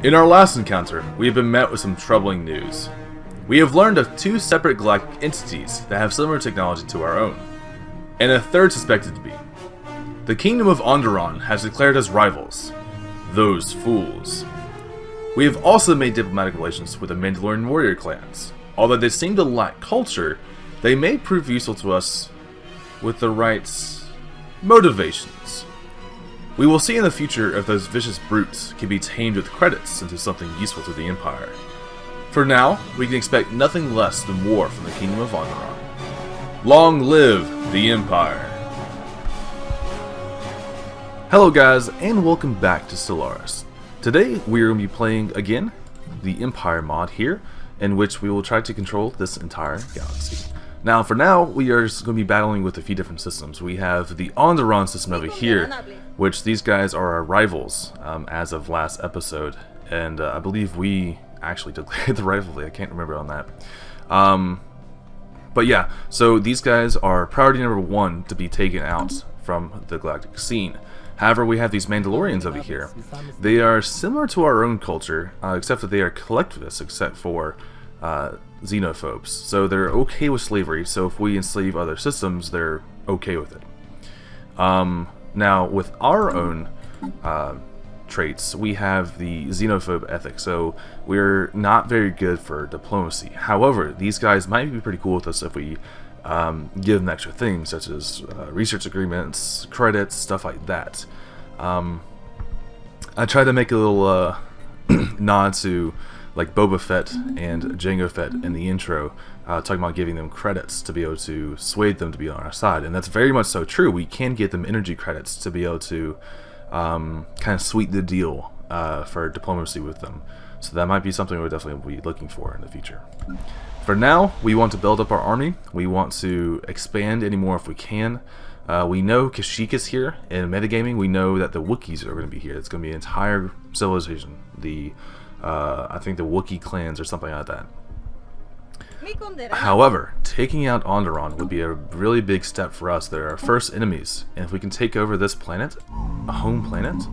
In our last encounter, we have been met with some troubling news. We have learned of two separate galactic entities that have similar technology to our own, and a third suspected to be. The Kingdom of Onderon has declared us rivals. Those fools. We have also made diplomatic relations with the Mandalorian warrior clans. Although they seem to lack culture, they may prove useful to us with the right motivations. We will see in the future if those vicious brutes can be tamed with credits into something useful to the Empire. For now, we can expect nothing less than war from the Kingdom of Onderon. Long live the Empire! Hello guys, and welcome back to Stellaris. Today we are going to be playing again the Empire mod here, in which we will try to control this entire galaxy. Now, for now, we are just going to be battling with a few different systems. We have the Onderon system over here, which these guys are our rivals as of last episode, and I believe we actually declared the rivalry. I can't remember on that. But yeah, so these guys are priority number 1 to be taken out from the galactic scene. However, we have these Mandalorians over here. They are similar to our own culture, except that they are collectivists, except for xenophobes. So they're okay with slavery, so if we enslave other systems, they're okay with it. Now, with our own traits, we have the xenophobe ethic, so we're not very good for diplomacy. However, these guys might be pretty cool with us if we give them extra things, such as research agreements, credits, stuff like that. I tried to make a little nod to like Boba Fett and Jango Fett in the intro, talking about giving them credits to be able to sway them to be on our side, and that's very much so true. We can get them energy credits to be able to kind of sweeten the deal for diplomacy with them. So that might be something we're definitely be looking for in the future. For now, we want to build up our army. We want to expand any more if we can. We know Kashyyyk is here. In metagaming, we know that the Wookiees are going to be here. It's going to be an entire civilization. I think the Wookiee clans or something like that. However, taking out Onderon would be a really big step for us. They're our first enemies, and if we can take over this planet, a home planet,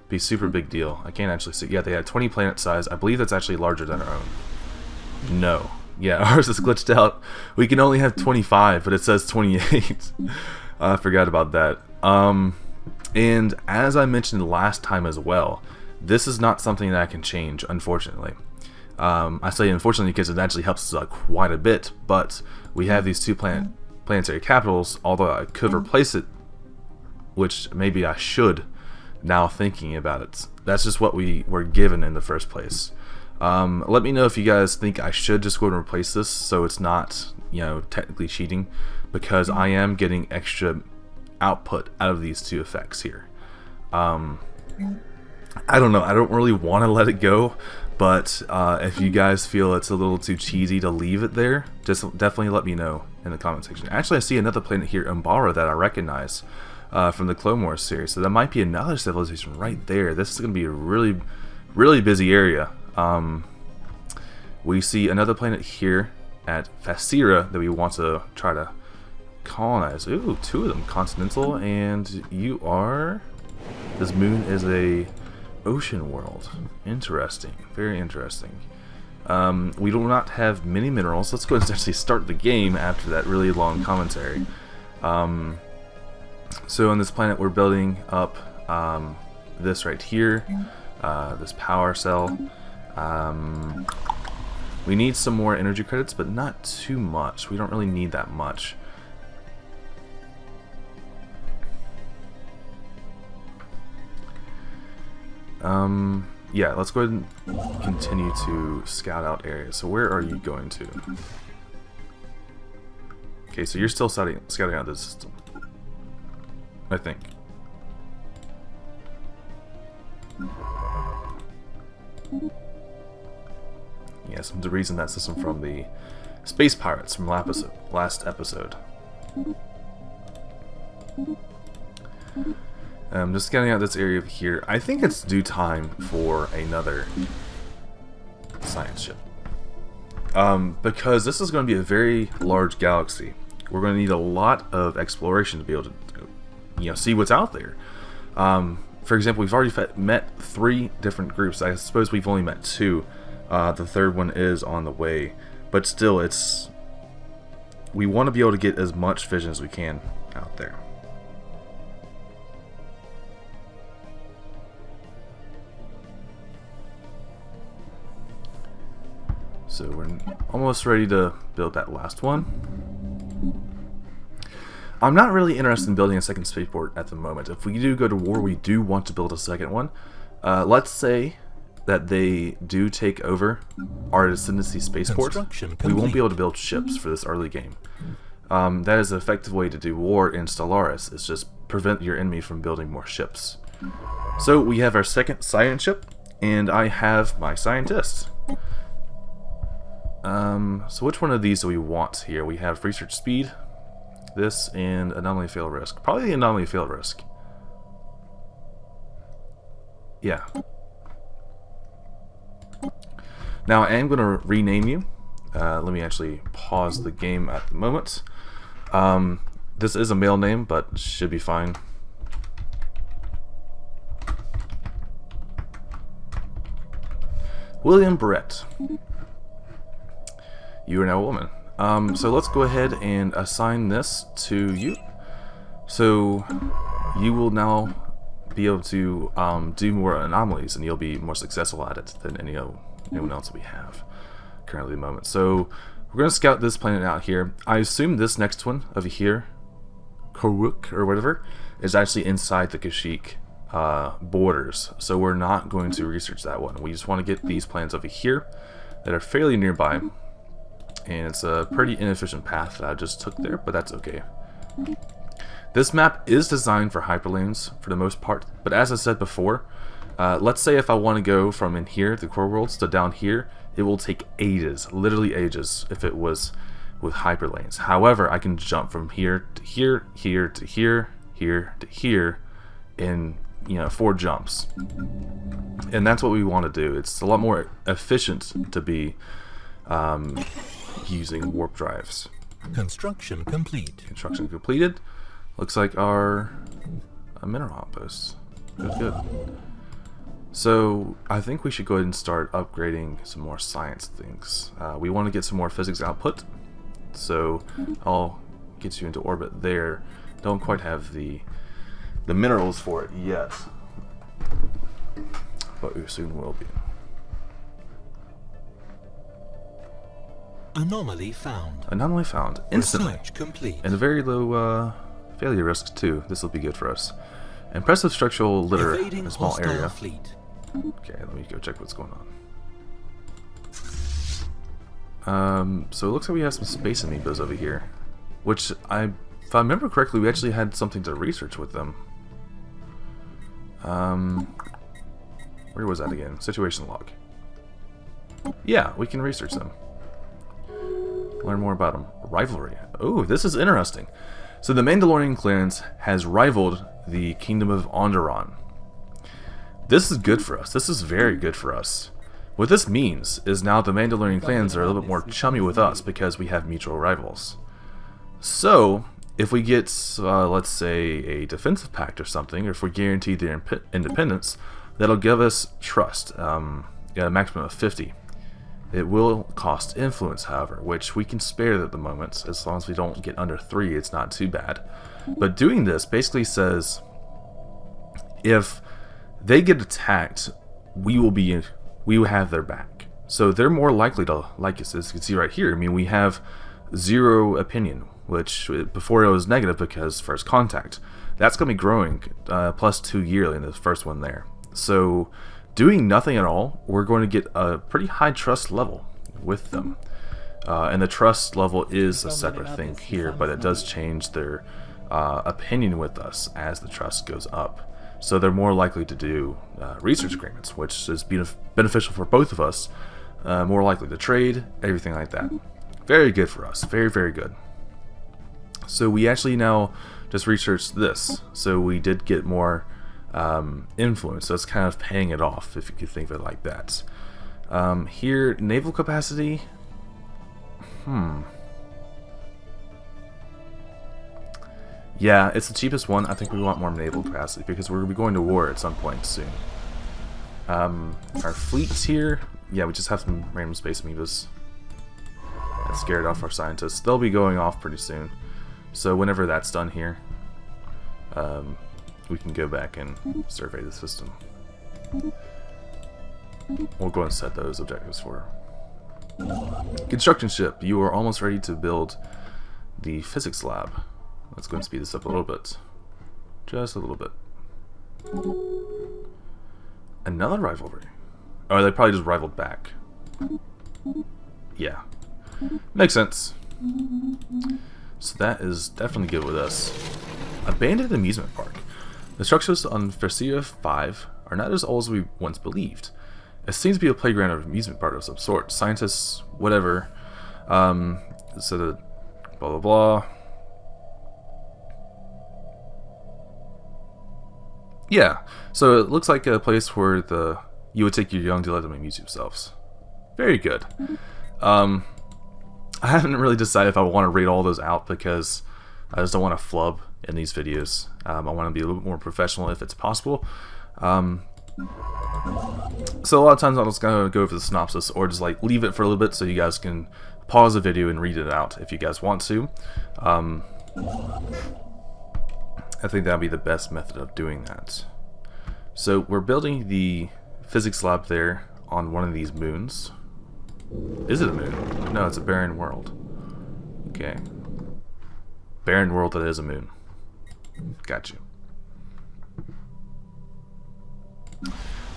be a super big deal. I can't actually see. Yeah, they had 20 planet size. I believe that's actually larger than our own. No. Yeah, ours is glitched out. We can only have 25, but it says 28. I forgot about that. And as I mentioned last time as well, this is not something that I can change, unfortunately. I say unfortunately because it actually helps us quite a bit, but we have these two planetary capitals, although I could replace it, which maybe I should, now thinking about it. That's just what we were given in the first place. Let me know if you guys think I should just go and replace this so it's not, technically cheating, because I am getting extra output out of these two effects here. I don't know, I don't really want to let it go, but if you guys feel it's a little too cheesy to leave it there, just definitely let me know in the comment section. Actually, I see another planet here, Umbara, that I recognize from the Clone Wars series, so that might be another civilization right there. This is going to be a really, really busy area. We see another planet here at Fasira that we want to try to colonize. Ooh, 2 of them, continental, and you are... This moon is a ocean world. Interesting, very interesting. We do not have many minerals. Let's go ahead and actually start the game after that really long commentary. So on this planet we're building up this right here, this power cell. We need some more energy credits, but not too much. We don't really need that much. Yeah, let's go ahead and continue to scout out areas. So where are you going to? Okay, so you're still scouting out this system, I think. Yes, I'm reason that system from the Space Pirates from last episode. Just scouting out this area over here. I think it's due time for another science ship. Because this is going to be a very large galaxy. We're going to need a lot of exploration to be able to, see what's out there. for example, we've already met 3 different groups. I suppose we've only met 2. The third one is on the way, but still, we want to be able to get as much vision as we can out there. So we're almost ready to build that last one. I'm not really interested in building a second spaceport at the moment. If we do go to war, we do want to build a second one. Let's say that they do take over our Ascendancy spaceport. We won't be able to build ships for this early game. That is an effective way to do war in Stellaris. It's just prevent your enemy from building more ships. So we have our second science ship, and I have my scientists. So which one of these do we want here? We have research speed, this, and anomaly fail risk. Probably the anomaly fail risk. Yeah. Now I am going to rename you. Let me actually pause the game at the moment. This is a male name, but should be fine. William Brett. You are now a woman. So let's go ahead and assign this to you. So you will now be able to do more anomalies, and you'll be more successful at it than anyone else we have currently at the moment. So we're going to scout this planet out here. I assume this next one over here, Karuk or whatever, is actually inside the Kashyyyk borders. So we're not going to research that one. We just want to get these planets over here that are fairly nearby. And it's a pretty inefficient path that I just took there, but that's okay. This map is designed for hyperlanes for the most part, but as I said before, let's say if I want to go from in here, the core worlds, to down here, it will take ages, literally ages, if it was with hyperlanes. However, I can jump from here to here, here to here, here to here, in 4 jumps. And that's what we want to do. It's a lot more efficient to be using warp drives. Construction complete. Construction completed. Looks like our mineral outposts. Good. So I think we should go ahead and start upgrading some more science things. We want to get some more physics output. So I'll get you into orbit there. Don't quite have the minerals for it yet, but we soon will be. Anomaly found. Anomaly found instantly. Research complete. And a very low failure risk too. This will be good for us. Impressive structural litter in a small area. Fleet. Okay, let me go check what's going on. So it looks like we have some space amoebas over here, which if I remember correctly, we actually had something to research with them. Where was that again? Situation log. Yeah, we can research them. Learn more about them. Rivalry. Oh, this is interesting. So the Mandalorian clans has rivaled the Kingdom of Onderon. This is good for us. This is very good for us. What this means is now the Mandalorian clans are a little bit more chummy with us because we have mutual rivals. So if we get, let's say, a defensive pact or something, or if we guarantee their independence, that'll give us trust, a maximum of 50. It will cost influence, however, which we can spare at the moment. As long as we don't get under 3, it's not too bad. But doing this basically says, if they get attacked, we will have their back. So they're more likely to like us. As you can see right here, I mean, we have 0 opinion, which before it was negative because first contact. That's going to be growing +2 yearly in the first one there. So doing nothing at all, we're going to get a pretty high trust level with them. And the trust level is a separate thing here, but it does change their opinion with us as the trust goes up. So they're more likely to do research agreements, which is beneficial for both of us. More likely to trade, everything like that. Very good for us. Very, very good. So we actually now just researched this. So we did get more influence. So it's kind of paying it off, if you could think of it like that. Here, naval capacity. Yeah, it's the cheapest one. I think we want more naval capacity because we're going to be going to war at some point soon. Our fleet's here. Yeah, we just have some random space amoebas that scared off our scientists. They'll be going off pretty soon. So whenever that's done here, we can go back and survey the system. We'll go and set those objectives for her. Construction ship. You are almost ready to build the physics lab. Let's go and speed this up a little bit. Just a little bit. Another rivalry. Oh, they probably just rivaled back. Yeah. Makes sense. So that is definitely good with us. Abandoned amusement park. The structures on Fersia 5 are not as old as we once believed. It seems to be a playground of amusement park of some sort. Scientists, whatever. So the blah blah blah. Yeah, so it looks like a place where you would take your young to let them amuse themselves. Very good. I haven't really decided if I want to rate all those out because I just don't want to flub in these videos. I want to be a little bit more professional if it's possible. So a lot of times I'm just going to go over the synopsis or just like leave it for a little bit so you guys can pause the video and read it out if you guys want to. I think that would be the best method of doing that. So we're building the physics lab there on one of these moons. Is it a moon? No, it's a barren world. Okay. Barren world that is a moon. Got you.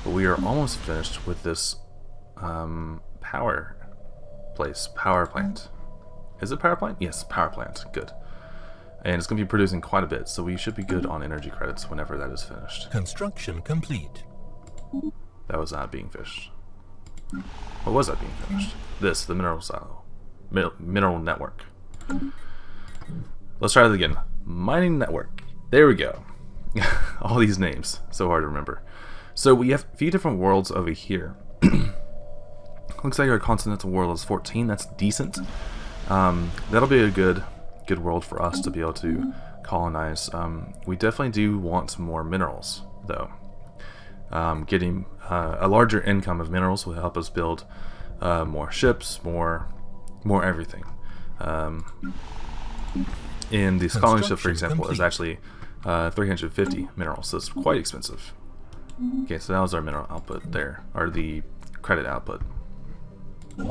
But we are almost finished with this power plant. Is it power plant? Yes, power plant. Good. And it's going to be producing quite a bit, so we should be good on energy credits whenever that is finished. Construction complete. That was not being fished. What was that being finished? This, the mineral silo. Mineral network. Let's try that again. Mining network. There we go. All these names. So hard to remember. So we have a few different worlds over here. Looks like our continental world is 14. That's decent. That'll be a good world for us to be able to colonize. We definitely do want some more minerals, though. Getting a larger income of minerals will help us build more ships, more everything. And the scholarship, for example, is actually 350 minerals, so it's quite expensive. Okay, so that was our mineral output there, or the credit output. I'm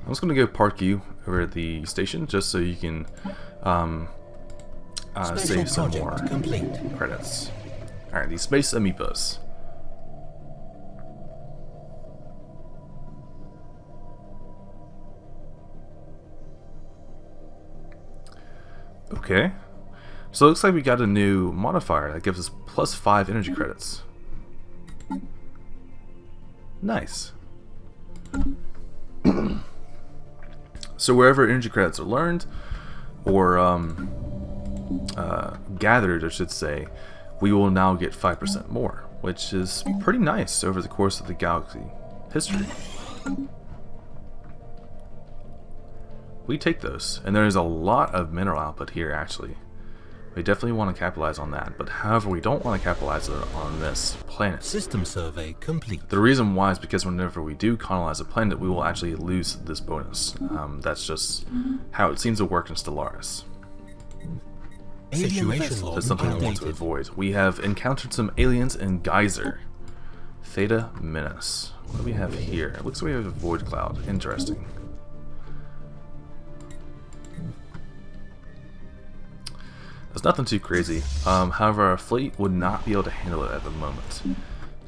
just going to go park you over at the station just so you can save some more credits. Alright, these space amoebas. Okay. So it looks like we got a new modifier that gives us +5 energy credits. Nice. So wherever energy credits are learned, or gathered, I should say, we will now get 5% more, which is pretty nice over the course of the galaxy history. We take those, and there's a lot of mineral output here actually. We definitely want to capitalize on that, but however we don't want to capitalize on this planet. System survey complete. The reason why is because whenever we do colonize a planet, we will actually lose this bonus. That's just how it seems to work in Stellaris. That's something we want to avoid. We have encountered some aliens in Geyser. Theta Menace. What do we have here? It looks like we have a void cloud. Interesting. There's nothing too crazy. However, our fleet would not be able to handle it at the moment.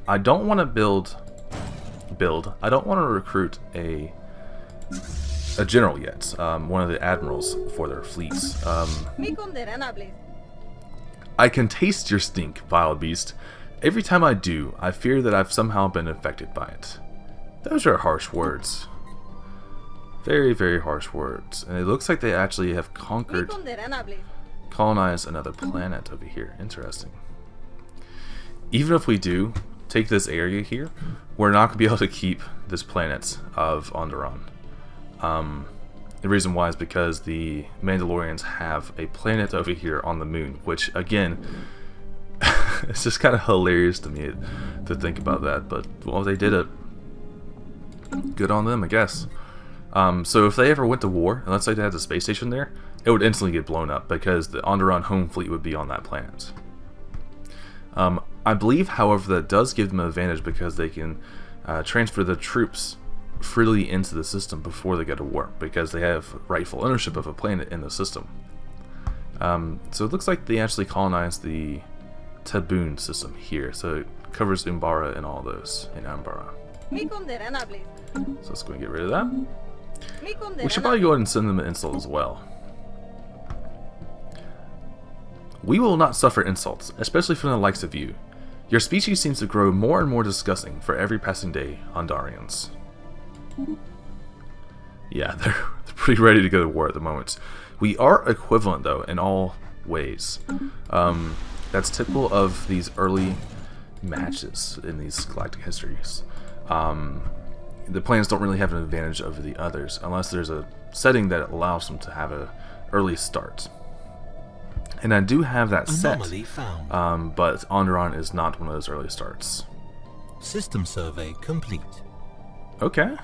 I don't want to build. I don't want to recruit a general yet. One of the admirals for their fleets. I can taste your stink, vile beast. Every time I do, I fear that I've somehow been infected by it. Those are harsh words. Very, very harsh words. And it looks like they actually have colonize another planet over here. Interesting. Even if we do take this area here, we're not going to be able to keep this planet of Onderon. The reason why is because the Mandalorians have a planet over here on the moon, which again, it's just kind of hilarious to me to think about that. But well, they did it. Good on them, I guess. So if they ever went to war, and let's say they had the space station there, it would instantly get blown up because the Onderon home fleet would be on that planet. I believe, however, that does give them an advantage because they can transfer the troops freely into the system before they go to war, because they have rightful ownership of a planet in the system. So it looks like they actually colonized the Taboon system here, so it covers Umbara and all those in Umbara. So let's go and get rid of that. We should probably go ahead and send them an insult as well. We will not suffer insults, especially from the likes of you. Your species seems to grow more and more disgusting for every passing day, Ondarians. Yeah, they're pretty ready to go to war at the moment. We are equivalent, though, in all ways. That's typical of these early matches in these galactic histories. The planets don't really have an advantage over the others, unless there's a setting that allows them to have an early start. And I do have that set, but Onderon is not one of those early starts. System survey complete. Okay.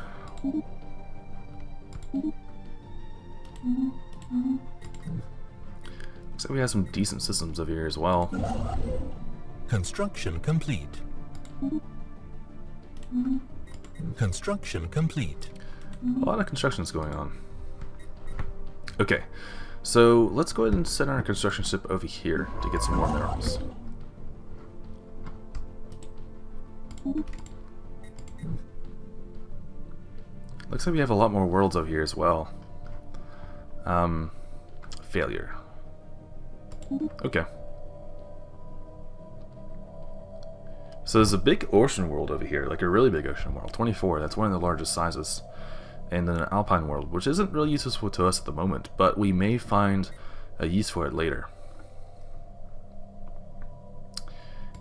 Looks like we have some decent systems over here as well. Construction complete. Construction complete. A lot of construction's going on. Okay, so let's go ahead and set our construction ship over here to get some more minerals. Looks like we have a lot more worlds over here as well. Failure. Okay. So there's a big ocean world over here, like a really big ocean world. 24, that's one of the largest sizes. And then an alpine world, which isn't really useful to us at the moment, but we may find a use for it later.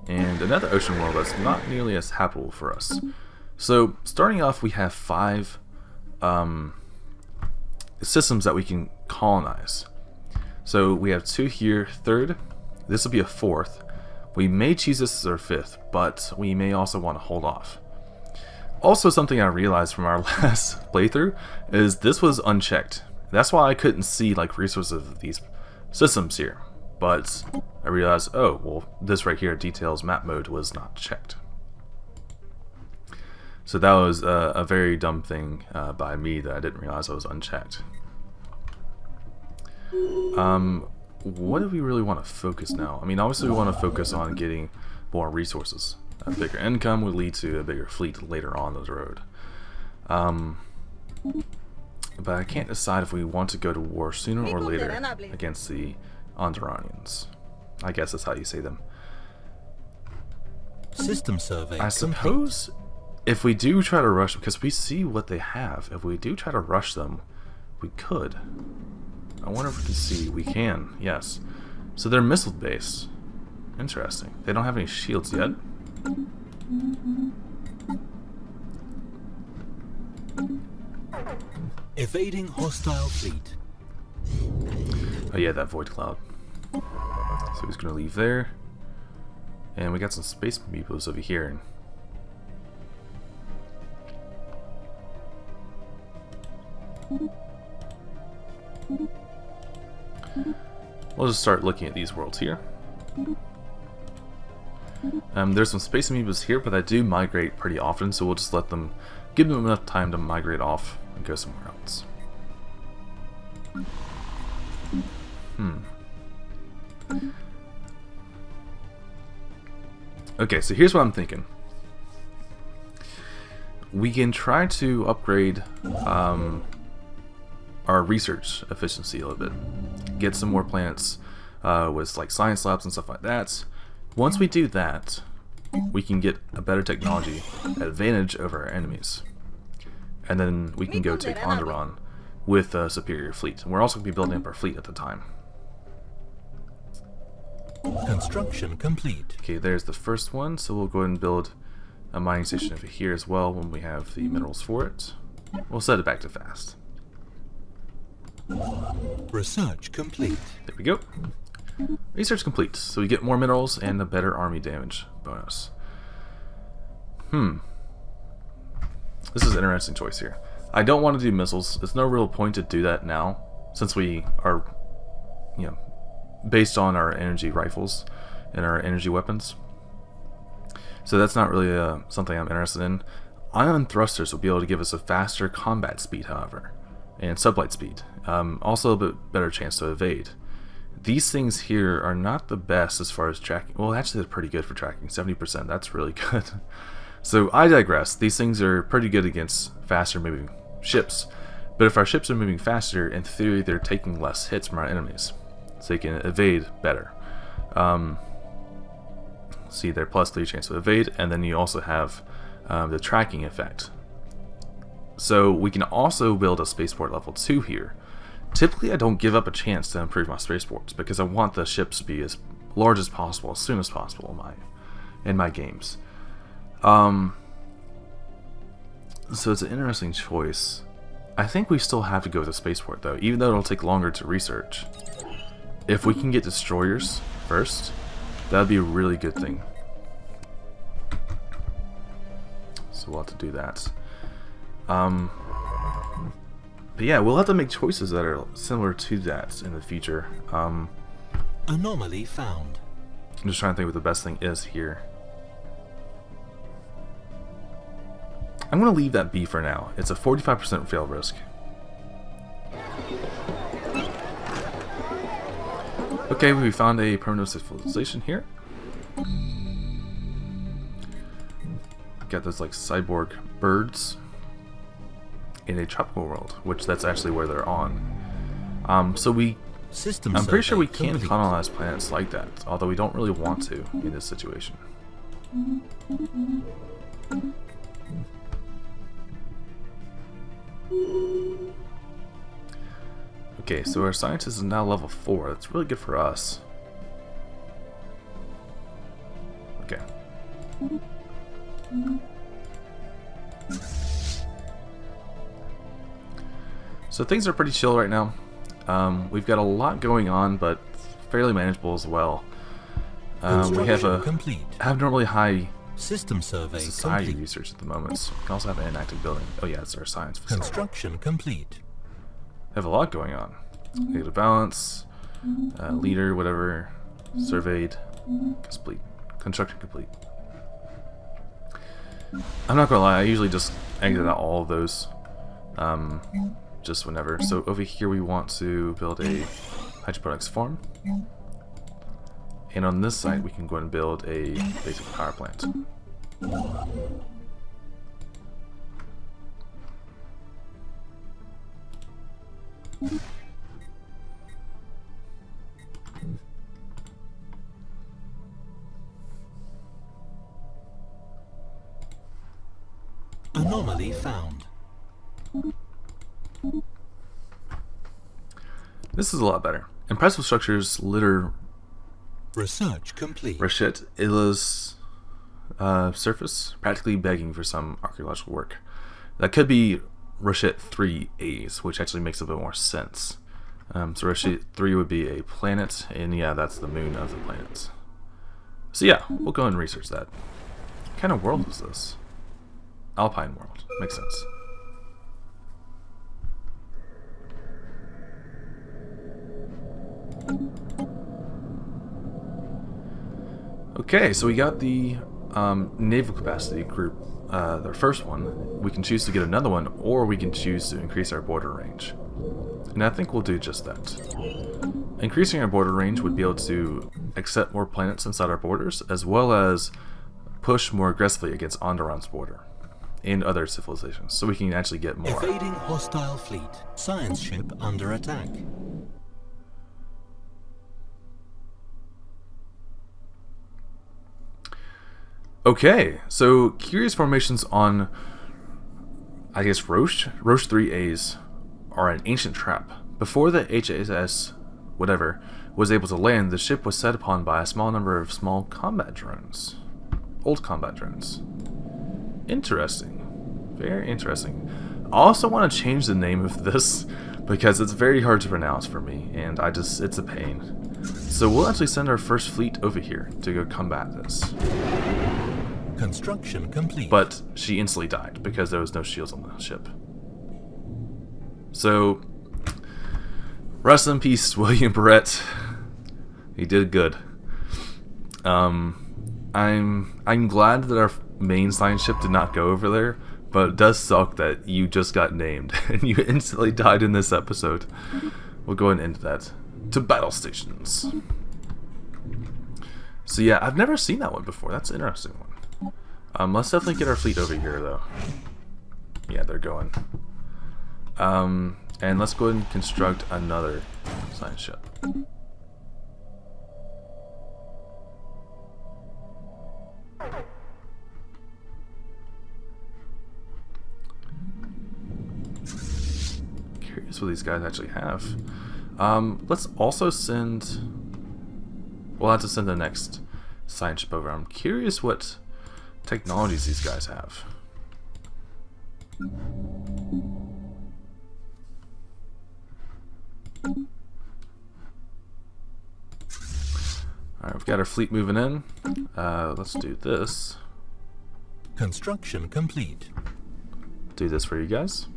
And another ocean world that's not nearly as habitable for us. So starting off, we have 5 systems that we can colonize. So we have 2 here, 3rd. This will be a 4th. We may choose this as our 5th, but we may also want to hold off. Also, something I realized from our last playthrough is this was unchecked. That's why I couldn't see like resources of these systems here. But I realized, oh, well, this right here, details map mode, was not checked. So that was a very dumb thing by me that I didn't realize I was unchecked. What do we really want to focus now? I mean, obviously we want to focus on getting more resources. A bigger income would lead to a bigger fleet later on the road. But I can't decide if we want to go to war sooner or later against the Onderonians. I guess that's how you say them. System survey. I suppose if we do try to rush, because we see what they have, if we do try to rush them, we could. I wonder if we can see. We can, yes. So they're missile based. Interesting. They don't have any shields yet. Evading hostile fleet. Oh yeah, that void cloud. So he's gonna leave there. And we got some space amoebas over here. We'll just start looking at these worlds here. There's some space amoebas here, but they do migrate pretty often, so we'll just let them, give them enough time to migrate off and go somewhere else. Okay, so here's what I'm thinking. We can try to upgrade our research efficiency a little bit. Get some more planets with like science labs and stuff like that. Once we do that, we can get a better technology advantage over our enemies. And then we can go take Onderon with a superior fleet. And we're also going to be building up our fleet at the time. Construction complete. Okay, there's the first one, so we'll go ahead and build a mining station over here as well when we have the minerals for it. We'll set it back to fast. Research complete. There we go. Research complete. So we get more minerals and a better army damage bonus. This is an interesting choice here. I don't want to do missiles. There's no real point to do that now, since we are, you know, based on our energy rifles and our energy weapons. So that's not really something I'm interested in. Ion thrusters will be able to give us a faster combat speed, however, and sublight speed. Also a bit better chance to evade. These things here are not the best as far as tracking. Well, actually they're pretty good for tracking. 70%, that's really good. So I digress. These things are pretty good against faster moving ships. But if our ships are moving faster, in theory they're taking less hits from our enemies. So they can evade better. See, they're +3 chance to evade, and then you also have the tracking effect. So we can also build a spaceport level 2 here. Typically I don't give up a chance to improve my spaceports because I want the ships to be as large as possible, as soon as possible in my games. So it's an interesting choice. I think we still have to go with the spaceport though, even though it'll take longer to research. If we can get destroyers first, that'd be a really good thing. So we'll have to do that. But yeah, we'll have to make choices that are similar to that in the future. Anomaly found. I'm just trying to think what the best thing is here. I'm going to leave that be for now. It's a 45% fail risk. Okay, we found a permanent civilization here. Got those like cyborg birds in a tropical world, which that's actually where they're on. So I'm pretty sure we can colonize planets like that, although we don't really want to in this situation. Okay, so our scientist is now level 4. That's really good for us. Okay. So things are pretty chill right now. We've got a lot going on, but fairly manageable as well. We have a abnormally high system survey society complete. research at the moment. We can also have an inactive building. Oh yeah, it's our science facility. Construction complete. Have a lot going on. Negative balance, leader, whatever, surveyed, complete, construction complete. I'm not gonna lie, I usually just exit out all of those, just whenever. So over here we want to build a hydroponics farm, and on this site we can go and build a basic power plant. Anomaly found. This is a lot better. Impressive structures litter Research complete. Rashid Ila's surface, practically begging for some archaeological work. That could be Rashid 3A's, which actually makes a bit more sense. So Rashid 3 would be a planet, and yeah, that's the moon of the planet. So yeah, we'll go and research that. What kind of world is this? Alpine world. Makes sense. Okay, so we got the naval capacity group, the first one. We can choose to get another one, or we can choose to increase our border range. And I think we'll do just that. Increasing our border range would be able to accept more planets inside our borders, as well as push more aggressively against Onderon's border and other civilizations, so we can actually get more. Evading hostile fleet. Science ship under attack. Okay, so curious formations on, I guess, Roche 3A's are an ancient trap. Before the HSS whatever was able to land, the ship was set upon by a small number of small combat drones. Old combat drones. Interesting. Very interesting. I also want to change the name of this because it's very hard to pronounce for me, and it's a pain. So we'll actually send our first fleet over here to go combat this. Construction complete. But she instantly died because there was no shields on the ship. So, rest in peace, William Barrett. He did good. I'm glad that our main science ship did not go over there, but it does suck that you just got named and you instantly died in this episode. We'll go ahead and end that. To battle stations. So yeah, I've never seen that one before. That's an interesting one. Let's definitely get our fleet over here, though. Yeah, they're going. And let's go ahead and construct another science ship. Curious what these guys actually have. Let's also send... We'll have to send the next science ship over. I'm curious what technologies these guys have. Alright, we've got our fleet moving in. Let's do this. Construction complete. Do this for you guys.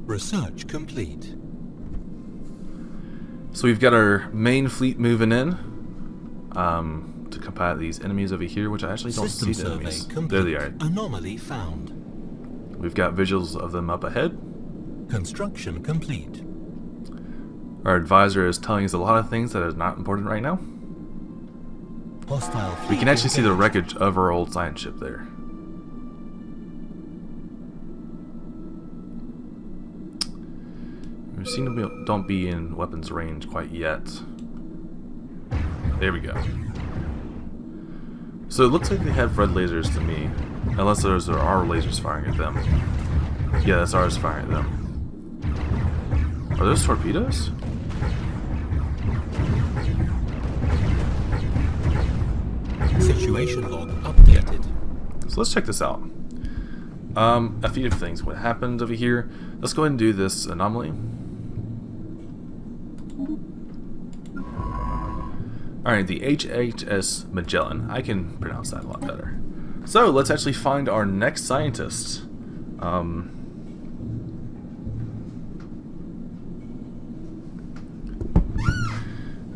Research complete. So we've got our main fleet moving in to combat these enemies over here, which I actually don't System see the enemies. complete. There they are. Anomaly found. We've got visuals of them up ahead. Construction complete. Our advisor is telling us a lot of things that is not important right now. Hostile We fleet can actually see the engaged. wreckage of our old science ship there. We seem to be, don't be in weapons range quite yet. There we go. So it looks like they have red lasers to me, unless there are lasers firing at them. Yeah, that's ours firing at them. Are those torpedoes? Situation log updated. So let's check this out. A few different things. What happened over here? Let's go ahead and do this anomaly. Alright, the HHS Magellan. I can pronounce that a lot better. So, let's actually find our next scientist.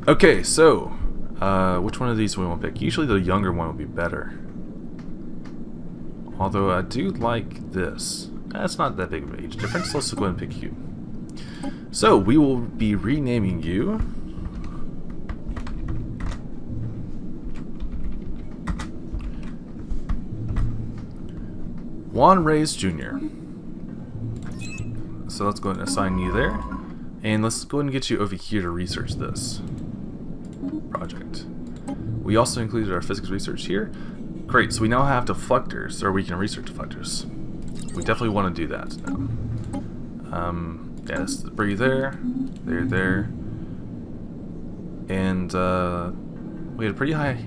Okay, so, which one of these do we want to pick? Usually the younger one would be better. Although I do like this. That's not that big of an age difference. Let's go ahead and pick you. So, we will be renaming you. Juan Reyes Jr. So let's go ahead and assign you there. And let's go ahead and get you over here to research this project. We also included our physics research here. Great, so we now have deflectors, or we can research deflectors. We definitely want to do that now. Yeah, let's bring you there, there. And we had a pretty high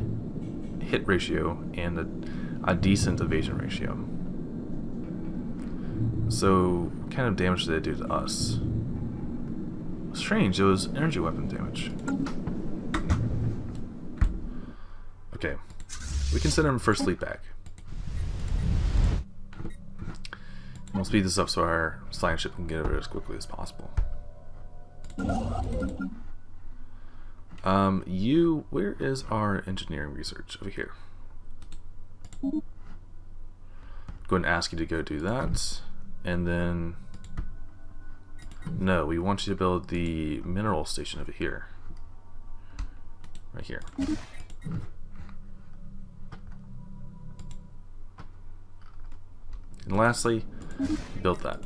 hit ratio and a decent evasion ratio. So, what kind of damage did they do to us? Strange, it was energy weapon damage. Okay, we can send him first fleet back. And we'll speed this up so our science ship can get over as quickly as possible. Where is our engineering research? Over here. Go ahead and ask you to go do that. And then, no, we want you to build the mineral station over here. Right here. And lastly, build that.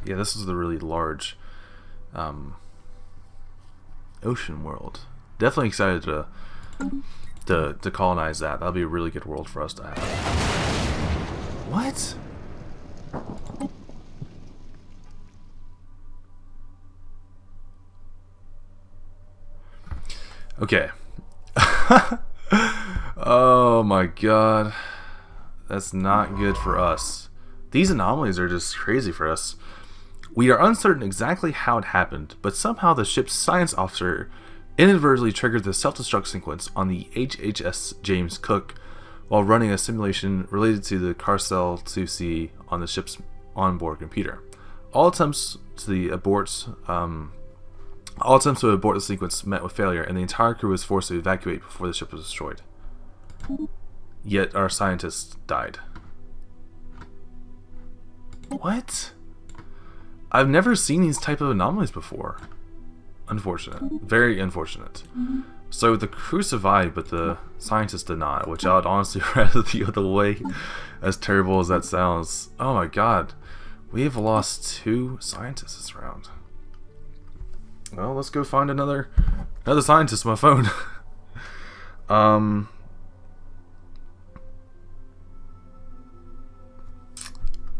Yeah, this is the really large ocean world. Definitely excited to colonize that. That'll be a really good world for us to have. What? Okay. Oh my god. That's not good for us. These anomalies are just crazy for us. We are uncertain exactly how it happened, but somehow the ship's science officer inadvertently triggered the self-destruct sequence on the HHS James Cook while running a simulation related to the Carcel 2C on the ship's onboard computer. All attempts to abort the sequence met with failure, and the entire crew was forced to evacuate before the ship was destroyed. Yet our scientists died. What? I've never seen these type of anomalies before. Unfortunate. Very unfortunate. So the crew survived, but the scientists did not, which I would honestly rather the other way, as terrible as that sounds. Oh my god. We have lost 2 scientists this round. Well, let's go find another scientist on my phone.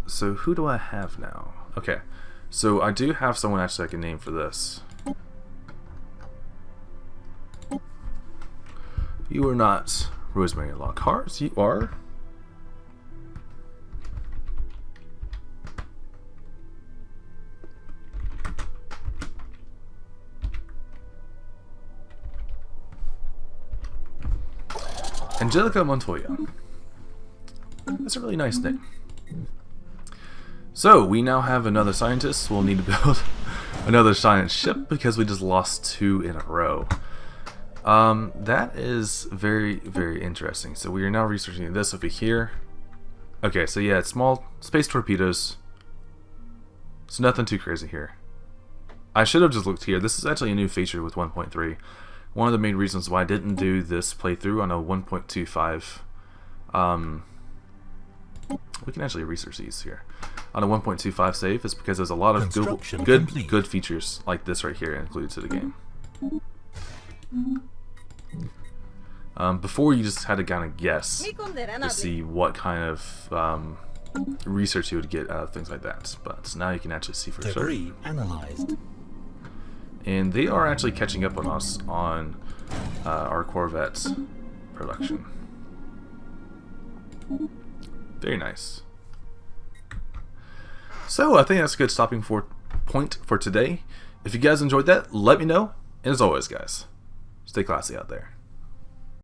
So who do I have now? Okay. So I do have someone actually I can name for this. You are not Rosemary Lockhart. You are Angelica Montoya. That's a really nice name. So we now have another scientist. We'll need to build another science ship because we just lost 2 in a row. That is very, very interesting. So we are now researching this over here. Okay, so yeah, it's small space torpedoes. So nothing too crazy here. I should have just looked here. This is actually a new feature with 1.3. One of the main reasons why I didn't do this playthrough on a 1.25. We can actually research these here. On a 1.25 save is because there's a lot of good features like this right here included to the game. Before you just had to kind of guess to see what kind of research you would get out of things like that, but now you can actually see for certain. Analyzed. And they are actually catching up on us on our Corvette production. Very nice. So I think that's a good stopping point for today. If you guys enjoyed that, let me know. And as always, guys, stay classy out there.